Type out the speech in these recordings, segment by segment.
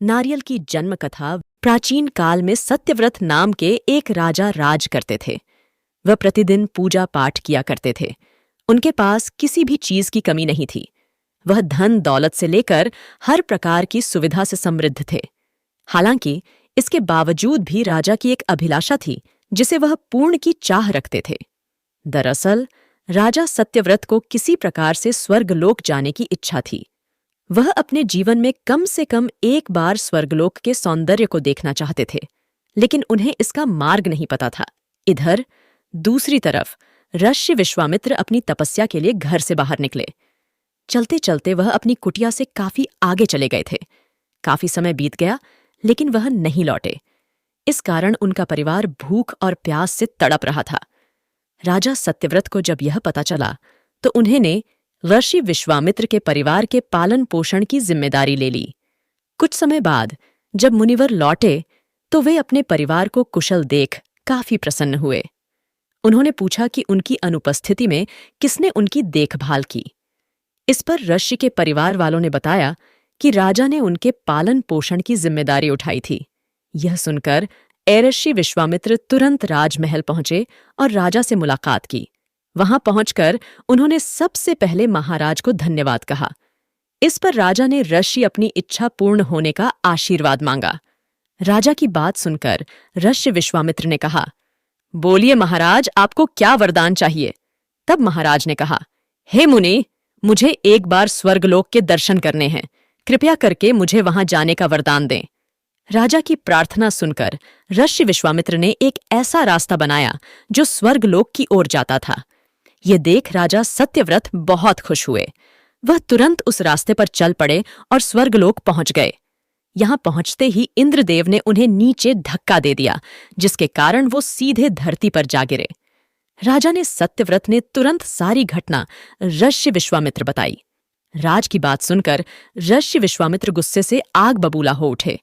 नारियल की जन्म कथा। प्राचीन काल में सत्यव्रत नाम के एक राजा राज करते थे। वह प्रतिदिन पूजा पाठ किया करते थे। उनके पास किसी भी चीज की कमी नहीं थी। वह धन दौलत से लेकर हर प्रकार की सुविधा से समृद्ध थे। हालांकि इसके बावजूद भी राजा की एक अभिलाषा थी जिसे वह पूर्ण की चाह रखते थे। दरअसल राजा सत्यव्रत को किसी प्रकार से स्वर्गलोक जाने की इच्छा थी। वह अपने जीवन में कम से कम एक बार स्वर्गलोक के सौंदर्य को देखना चाहते थे, लेकिन उन्हें इसका मार्ग नहीं पता था। इधर दूसरी तरफ ऋषि विश्वामित्र अपनी तपस्या के लिए घर से बाहर निकले। चलते चलते वह अपनी कुटिया से काफी आगे चले गए थे। काफी समय बीत गया, लेकिन वह नहीं लौटे। इस कारण उनका परिवार भूख और प्यास से तड़प रहा था। राजा सत्यव्रत को जब यह पता चला तो उन्होंने ऋषि विश्वामित्र के परिवार के पालन पोषण की जिम्मेदारी ले ली। कुछ समय बाद जब मुनिवर लौटे तो वे अपने परिवार को कुशल देख काफी प्रसन्न हुए। उन्होंने पूछा कि उनकी अनुपस्थिति में किसने उनकी देखभाल की। इस पर ऋषि के परिवार वालों ने बताया कि राजा ने उनके पालन पोषण की जिम्मेदारी उठाई थी। यह सुनकर ऋषि विश्वामित्र तुरंत राजमहल पहुंचे और राजा से मुलाकात की। वहां पहुंचकर उन्होंने सबसे पहले महाराज को धन्यवाद कहा। इस पर राजा ने ऋषि अपनी इच्छा पूर्ण होने का आशीर्वाद मांगा। राजा की बात सुनकर ऋषि विश्वामित्र ने कहा, बोलिए महाराज, आपको क्या वरदान चाहिए? तब महाराज ने कहा, हे मुनि, मुझे एक बार स्वर्गलोक के दर्शन करने हैं। कृपया करके मुझे वहां जाने का वरदान दें। राजा की प्रार्थना सुनकर ऋषि विश्वामित्र ने एक ऐसा रास्ता बनाया जो स्वर्गलोक की ओर जाता था। ये देख राजा सत्यव्रत बहुत खुश हुए। वह तुरंत उस रास्ते पर चल पड़े और स्वर्गलोक पहुंच गए। यहां पहुंचते ही इंद्रदेव ने उन्हें नीचे धक्का दे दिया, जिसके कारण वो सीधे धरती पर जा गिरे। राजा ने सत्यव्रत ने तुरंत सारी घटना ऋषि विश्वामित्र बताई। राज की बात सुनकर ऋषि विश्वामित्र गुस्से से आग बबूला हो उठे।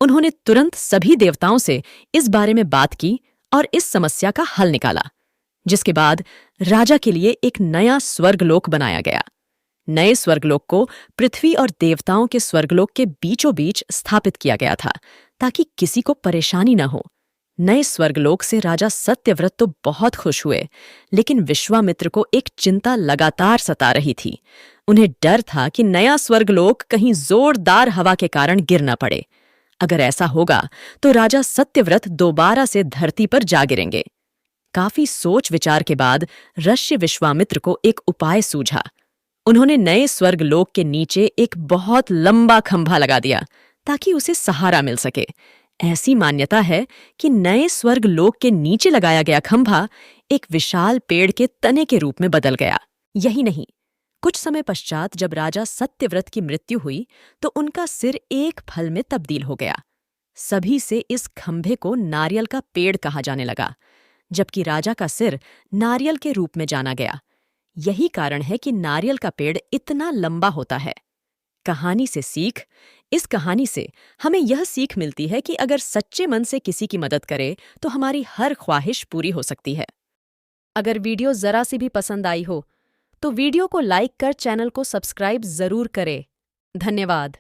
उन्होंने तुरंत सभी देवताओं से इस बारे में बात की और इस समस्या का हल निकाला, जिसके बाद राजा के लिए एक नया स्वर्गलोक बनाया गया। नए स्वर्गलोक को पृथ्वी और देवताओं के स्वर्गलोक के बीचों बीच स्थापित किया गया था, ताकि किसी को परेशानी न हो। नए स्वर्गलोक से राजा सत्यव्रत तो बहुत खुश हुए, लेकिन विश्वामित्र को एक चिंता लगातार सता रही थी। उन्हें डर था कि नया स्वर्गलोक कहीं जोरदार हवा के कारण गिर न पड़े। अगर ऐसा होगा तो राजा सत्यव्रत दोबारा से धरती पर जा गिरेंगे। काफी सोच विचार के बाद ऋषि विश्वामित्र को एक उपाय सूझा। उन्होंने नए स्वर्गलोक के नीचे एक बहुत लंबा खंभा लगा दिया ताकि उसे सहारा मिल सके। ऐसी मान्यता है कि नए स्वर्गलोक के नीचे लगाया गया खंभा एक विशाल पेड़ के तने के रूप में बदल गया। यही नहीं, कुछ समय पश्चात जब राजा सत्यव्रत की मृत्यु हुई तो उनका सिर एक फल में तब्दील हो गया। सभी से इस खंभे को नारियल का पेड़ कहा जाने लगा, जबकि राजा का सिर नारियल के रूप में जाना गया। यही कारण है कि नारियल का पेड़ इतना लंबा होता है। कहानी से सीख। इस कहानी से हमें यह सीख मिलती है कि अगर सच्चे मन से किसी की मदद करें तो हमारी हर ख्वाहिश पूरी हो सकती है। अगर वीडियो जरा सी भी पसंद आई हो तो वीडियो को लाइक कर चैनल को सब्सक्राइब जरूर करें। धन्यवाद।